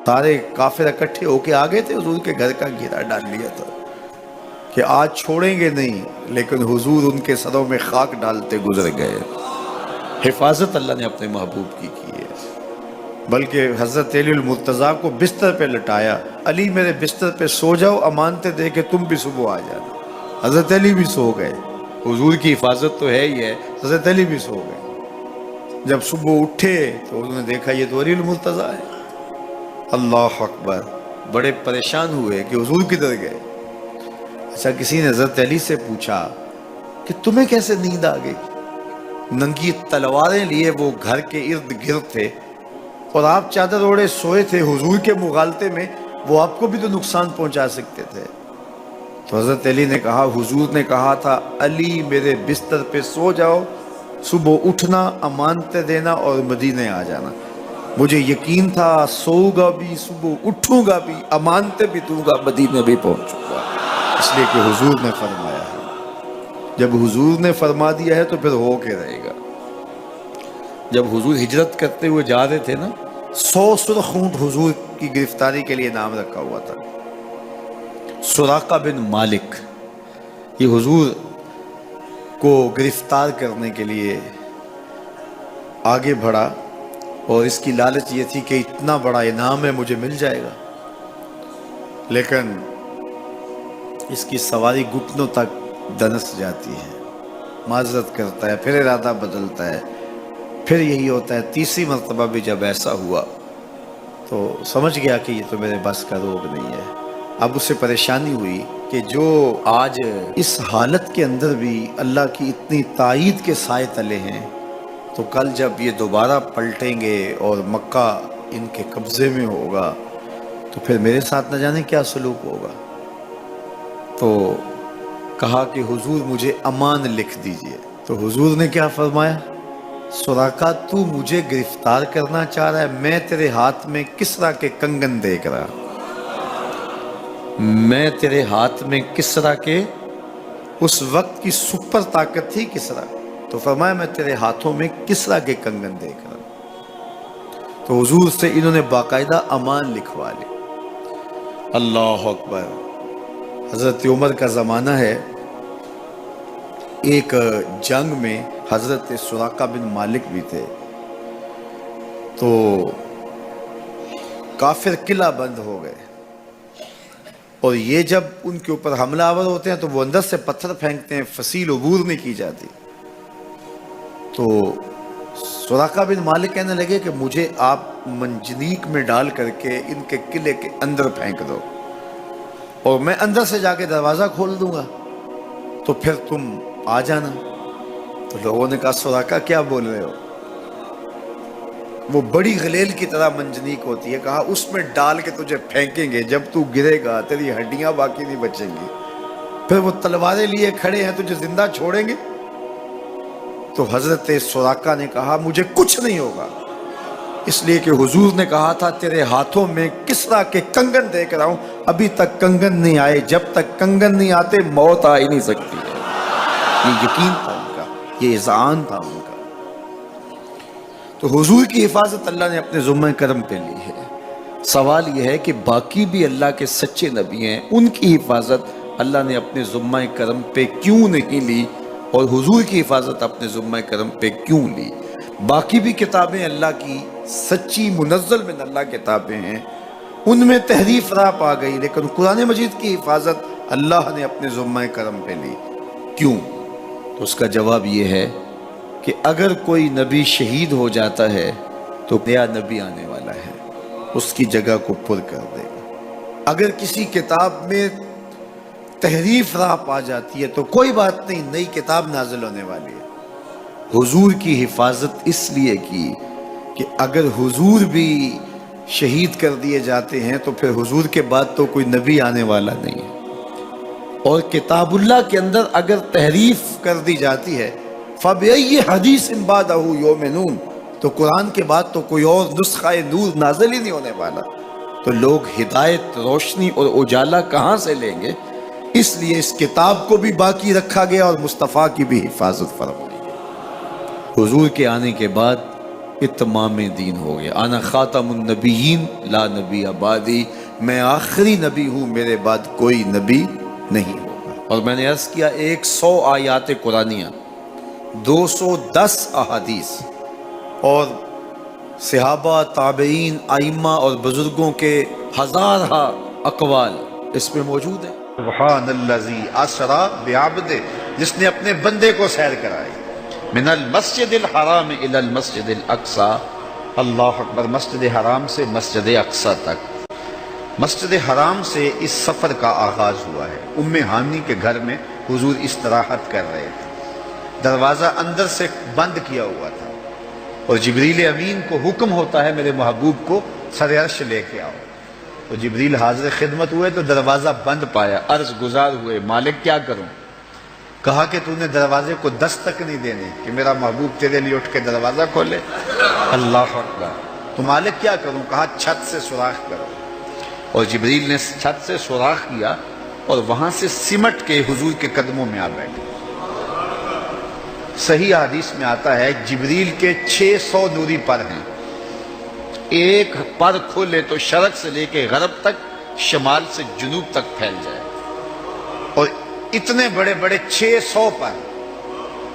سارے کافر اکٹھے ہو کے آ گئے تھے، حضور کے گھر کا گھیرا ڈال لیا تھا کہ آج چھوڑیں گے نہیں، لیکن حضور ان کے سروں میں خاک ڈالتے گزر گئے۔ حفاظت اللہ نے اپنے محبوب کی ہے۔ بلکہ حضرت علی المرتضیٰ کو بستر پہ لٹایا، علی میرے بستر پہ سو جاؤ، امانتیں دے کے تم بھی صبح آ جانا۔ حضرت علی بھی سو گئے، حضور کی حفاظت تو ہے ہی ہے، حضرت علی بھی سو گئے۔ جب صبح اٹھے تو انہوں نے دیکھا یہ تو علی المرتضیٰ ہے۔ اللہ اکبر، بڑے پریشان ہوئے کہ حضور کدھر گئے۔ اچھا، کسی نے حضرت علی سے پوچھا کہ تمہیں کیسے نیند آ گئی؟ ننگی تلواریں لیے وہ گھر کے ارد گرد تھے اور آپ چادر اوڑے سوئے تھے حضور کے مغالطے میں، وہ آپ کو بھی تو نقصان پہنچا سکتے تھے۔ تو حضرت علی نے کہا، حضور نے کہا تھا علی میرے بستر پہ سو جاؤ، صبح اٹھنا، امانتیں دینا اور مدینے آ جانا۔ مجھے یقین تھا سوؤں گا بھی، صبح اٹھوں گا بھی، امانتیں بھی دوں گا، مدینے بھی پہنچوں گا، اس لیے کہ حضور نے فرمایا ہے۔ جب حضور نے فرما دیا ہے تو پھر ہو کے رہے گا۔ جب حضور ہجرت کرتے ہوئے جا رہے تھے نا، 100 سرخ اونٹ حضور کی گرفتاری کے لیے نام رکھا ہوا تھا۔ سراقہ بن مالک یہ حضور کو گرفتار کرنے کے لیے آگے بڑھا اور اس کی لالچ یہ تھی کہ اتنا بڑا انعام ہے، مجھے مل جائے گا، لیکن اس کی سواری گھٹنوں تک دنس جاتی ہے، معذرت کرتا ہے، پھر ارادہ بدلتا ہے، پھر یہی ہوتا ہے۔ تیسری مرتبہ بھی جب ایسا ہوا تو سمجھ گیا کہ یہ تو میرے بس کا روگ نہیں ہے۔ اب اسے پریشانی ہوئی کہ جو آج اس حالت کے اندر بھی اللہ کی اتنی تائید کے سائے تلے ہیں، تو کل جب یہ دوبارہ پلٹیں گے اور مکہ ان کے قبضے میں ہوگا تو پھر میرے ساتھ نہ جانے کیا سلوک ہوگا۔ تو کہا کہ حضور مجھے امان لکھ دیجئے۔ تو حضور نے کیا فرمایا، سراقہ تو مجھے گرفتار کرنا چاہ رہا ہے، میں تیرے ہاتھ میں کسریٰ کے کنگن دیکھ رہا، میں تیرے ہاتھ میں کسریٰ کے، اس وقت کی سپر طاقت تھی کسریٰ، تو فرمایا میں تیرے ہاتھوں میں کسریٰ کے کنگن دیکھ رہا ہوں۔ تو حضور سے انہوں نے باقاعدہ امان لکھوا لی۔ اللہ اکبر۔ حضرت عمر کا زمانہ ہے، ایک جنگ میں حضرت سراقہ بن مالک بھی تھے، تو کافر قلعہ بند ہو گئے، اور یہ جب ان کے اوپر حملہ آور ہوتے ہیں تو وہ اندر سے پتھر پھینکتے ہیں، فصیل عبور نہیں کی جاتی۔ تو سراقہ بن مالک کہنے لگے کہ مجھے آپ منجنیق میں ڈال کر کے ان کے قلعے کے اندر پھینک دو اور میں اندر سے جا کے دروازہ کھول دوں گا، تو پھر تم آ جانا۔ تو لوگوں نے کہا سراقہ کیا بول رہے ہو؟ وہ بڑی غلیل کی طرح منجنیق ہوتی ہے، کہا اس میں ڈال کے تجھے پھینکیں گے، جب تو گرے گا تیری ہڈیاں باقی نہیں بچیں گی، پھر وہ تلواریں لیے کھڑے ہیں تجھے زندہ چھوڑیں گے۔ تو حضرت سراقہ نے کہا مجھے کچھ نہیں ہوگا، اس لیے کہ حضور نے کہا تھا تیرے ہاتھوں میں کسریٰ کے کنگن دیکھ رہا ہوں، ابھی تک کنگن نہیں آئے، جب تک کنگن نہیں آتے موت آ ہی نہیں سکتی ہے۔ یہ یقین تھا ان کا، یہ اذعان تھا ان کا۔ تو حضور کی حفاظت اللہ نے اپنے ذمہ کرم پہ لی ہے۔ سوال یہ ہے کہ باقی بھی اللہ کے سچے نبی ہیں، ان کی حفاظت اللہ نے اپنے ذمہ کرم پہ کیوں نہیں لی، اور حضور کی حفاظت اپنے ذمہ کرم پہ کیوں لی؟ باقی بھی کتابیں اللہ کی سچی منزل من اللہ کتابیں ہیں، ان میں تحریف راہ پا گئی، لیکن قرآن مجید کی حفاظت اللہ نے اپنے ذمہ کرم پہ لی، کیوں؟ تو اس کا جواب یہ ہے کہ اگر کوئی نبی شہید ہو جاتا ہے تو نیا نبی آنے والا ہے، اس کی جگہ کو پر کر دے گا۔ اگر کسی کتاب میں تحریف راہ پا جاتی ہے تو کوئی بات نہیں، نئی کتاب نازل ہونے والی ہے۔ حضور کی حفاظت اس لیے کی کہ اگر حضور بھی شہید کر دیے جاتے ہیں تو پھر حضور کے بعد تو کوئی نبی آنے والا نہیں ہے، اور کتاب اللہ کے اندر اگر تحریف کر دی جاتی ہے فَبِأَيِّ حَدِيثٍ بَعْدَهُ يُؤْمِنُونَ، تو قرآن کے بعد تو کوئی اور نسخہ نور نازل ہی نہیں ہونے والا، تو لوگ ہدایت، روشنی اور اجالا کہاں سے لیں گے؟ اس لیے اس کتاب کو بھی باقی رکھا گیا اور مصطفیٰ کی بھی حفاظت فرمائی گئی۔ حضور کے آنے کے بعد اتمام دین ہو گیا. انا خاتم النبیین لا نبی بعدی، میں آخری نبی ہوں، میرے بعد کوئی نبی نہیں ہوگا. اور میں نے عرض کیا 100 آیات قرآنیہ، 210 احادیث اور صحابہ، تابعین، ائمہ اور بزرگوں کے ہزارہ اقوال اس میں موجود ہیں. سبحان الذی اسری بعبدہ، جس نے اپنے بندے کو سیر کرائی، من المسجد الحرام الی المسجد الاقصی، اللہ اکبر، مسجد حرام سے مسجد اقصی تک. مسجد حرام سے اس سفر کا آغاز ہوا ہے. ام ہانی کے گھر میں حضور استراحت کر رہے تھے، دروازہ اندر سے بند کیا ہوا تھا، اور جبریل امین کو حکم ہوتا ہے میرے محبوب کو سر عرش لے کے آؤ. تو جبریل حاضر خدمت ہوئے تو دروازہ بند پایا، عرض گزار ہوئے مالک کیا کروں؟ کہا کہ تو نے دروازے کو دستک نہیں دینے کہ میرا محبوب تیرے لیے اٹھ کے دروازہ کھولے. اللہ اکبر. تو مالک کیا کروں؟ کہا چھت سے سوراخ کرو. اور جبریل نے چھت سے سوراخ کیا اور وہاں سے سمٹ کے حضور کے قدموں میں آ بیٹھے. صحیح حدیث میں آتا ہے جبریل کے 600 نوری پر ہیں، ایک پر کھولے تو شرق سے لے کے غرب تک، شمال سے جنوب تک پھیل جائے. اور اتنے بڑے بڑے 600 پر،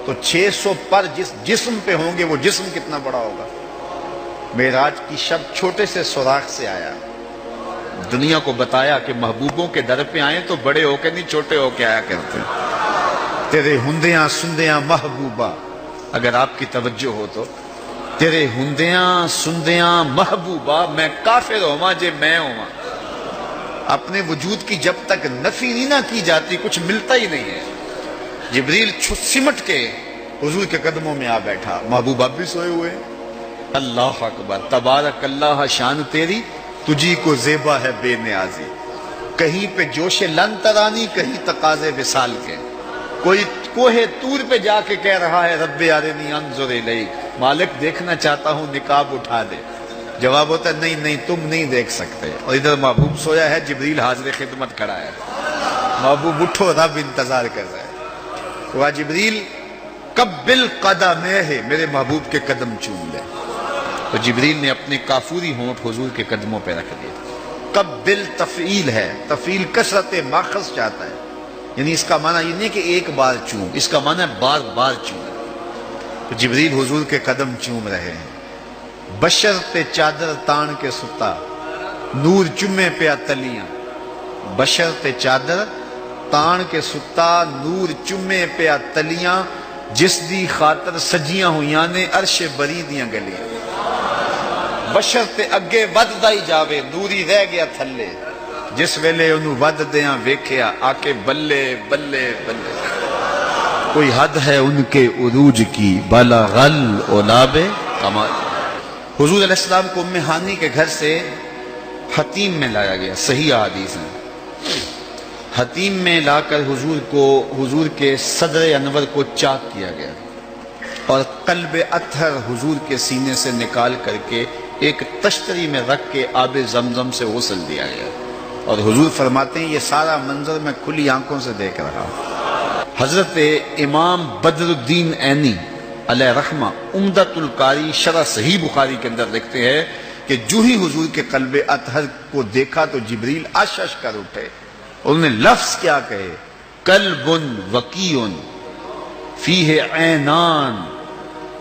تو 600 پر جس جسم پہ ہوں گے وہ جسم کتنا بڑا ہوگا. معراج کی شب چھوٹے سے سوراخ سے آیا، دنیا کو بتایا کہ محبوبوں کے در پہ آئیں تو بڑے ہو کے نہیں، چھوٹے ہو کے آیا کرتے ہیں. تیرے ہندیاں سندیاں محبوبہ، اگر آپ کی توجہ ہو تو، تیرے ہندیاں سندیاں محبوبہ، میں کافر ہوا جے میں ہوا. اپنے وجود کی جب تک نفی نہیں نہ کی جاتی کچھ ملتا ہی نہیں ہے. جبریل سمٹ کے حضور کے قدموں میں آ بیٹھا. محبوب اب بھی سوئے ہوئے. اللہ اکبر. تبارک اللہ، شان تیری تجھی کو زیبا ہے بے نیازی. کہیں پہ جوش لن ترانی، کہیں تقاضے وصال کے. کوئی کوہ طور پہ جا کے کہہ رہا ہے رب ارنی انظر الیک، مالک دیکھنا چاہتا ہوں نقاب اٹھا دے. جواب ہوتا ہے نہیں نہیں تم نہیں دیکھ سکتے. اور ادھر محبوب سویا ہے، جبریل حاضر خدمت کھڑا ہے. محبوب اٹھو، رب انتظار کر رہا ہے. وہ جبریل قبل قدمہ، میرے محبوب کے قدم چوم لے. تو جبریل نے اپنے کافوری ہونٹ حضور کے قدموں پہ رکھ دیے. قبل تفعیل ہے، تفعیل کثرت ماخذ چاہتا ہے، یعنی اس کا معنی یہ نہیں کہ ایک بار چوم، اس کا معنی ہے بار بار چوم. تو جبریل حضور کے قدم چوم رہے ہیں. بشر تے چادر تان کے ستا، نور چمے پہ تلیاں. بشر تے چادر تان کے ستا، نور چمے پہ تلیاں. جس دی خاطر سجیاں ہویاں نے عرش بری دیاں گلیاں. بشر تے اگے وددا ہی جاوے، نوری رہ گیا تھلے. جس ویلے انہوں ود دیاں ویکھیا، آکے بلے بلے بلے. کوئی حد ہے ان کے عروج کی، بلغ العلاب کمال. حضور علیہ السلام کو ام ہانی کے گھر سے حتیم میں لایا گیا. صحیح حدیث ہے. حتیم میں لا کر حضور کے صدر انور کو چاک کیا گیا، اور قلب اطہر حضور کے سینے سے نکال کر کے ایک تشتری میں رکھ کے آب زمزم سے غسل دیا گیا. اور حضور فرماتے ہیں یہ سارا منظر میں کھلی آنکھوں سے دیکھ رہا ہوں. حضرت امام بدر الدین عینی علیہ رحمہ عمدۃ القاری شرح صحیح بخاری کے اندر لکھتے ہیں کہ جو ہی حضور کے قلب اطہر کو دیکھا تو جبریل اشش کر اٹھے. انہوں نے لفظ کیا کہے، قلب وقیع فیہ عینان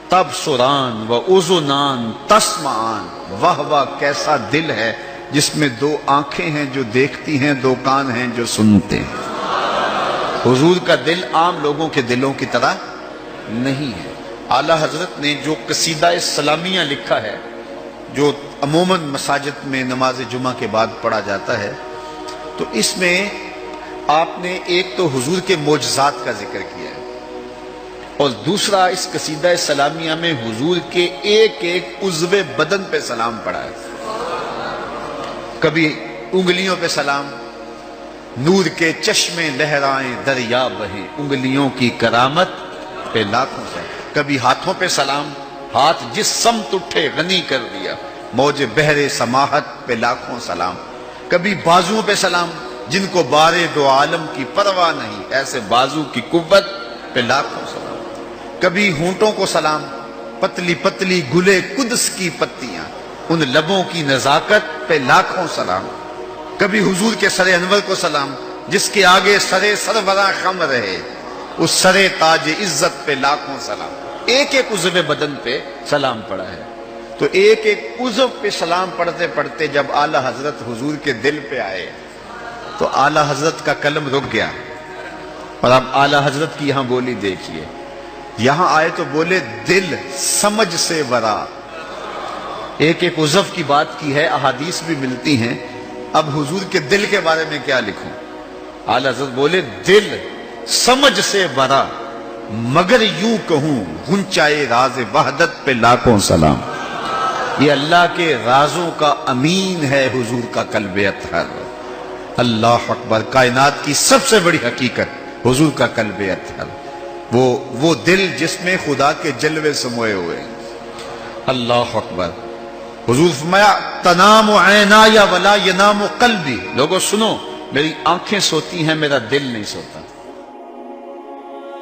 تبصران و اذنان تسمعان. واہ واہ، کیسا دل ہے جس میں 2 آنکھیں ہیں جو دیکھتی ہیں، 2 کان ہیں جو سنتے ہیں. حضور کا دل عام لوگوں کے دلوں کی طرح نہیں ہے. اعلیٰ حضرت نے جو قصیدہ سلامیہ لکھا ہے، جو عموماً مساجد میں نماز جمعہ کے بعد پڑھا جاتا ہے، تو اس میں آپ نے ایک تو حضور کے معجزات کا ذکر کیا ہے، اور دوسرا اس قصیدہ سلامیہ میں حضور کے ایک ایک عضو بدن پہ سلام پڑھا ہے. کبھی انگلیوں پہ سلام، نور کے چشمے لہرائیں دریا بہیں، انگلیوں کی کرامت پہ لاکھوں سے. کبھی ہاتھوں پہ سلام، ہاتھ جس سمت اٹھے غنی کر دیا، موج بحر سماحت پہ لاکھوں سلام. کبھی بازوؤں پہ سلام، جن کو بارے 2 عالم کی پرواہ نہیں، ایسے بازو کی قوت پہ لاکھوں سلام. کبھی ہونٹوں کو سلام، پتلی پتلی گلے قدس کی پتیاں، ان لبوں کی نزاکت پہ لاکھوں سلام، کبھی حضور کے سر انور کو سلام جس کے آگے سرے سربراہ خم رہے، اس سرے تاج عزت پہ لاکھوں سلام۔ ایک ایک عضو بدن پہ سلام پڑا ہے، تو ایک ایک عضو پہ سلام پڑھتے پڑھتے جب اعلی حضرت حضور کے دل پہ آئے تو اعلی حضرت کا قلم رک گیا۔ اور اب اعلی حضرت کی یہاں بولی دیکھیے، یہاں آئے تو بولے دل سمجھ سے ورا، ایک ایک عضو کی بات کی ہے، احادیث بھی ملتی ہیں، اب حضور کے دل کے بارے میں کیا لکھوں؟ اعلی حضرت بولے دل سمجھ سے ورا، مگر یوں کہوں گنچائے راز وحدت پہ لاکھوں سلام۔ یہ اللہ کے رازوں کا امین ہے حضور کا قلب اطہر۔ اللہ اکبر، کائنات کی سب سے بڑی حقیقت حضور کا قلب اطہر، وہ دل جس میں خدا کے جلوے سموئے ہوئے۔ اللہ اکبر۔ حضور فرمایا تنام عینایا ولا ینام قلبی، لوگوں سنو، میری آنکھیں سوتی ہیں، میرا دل نہیں سوتا۔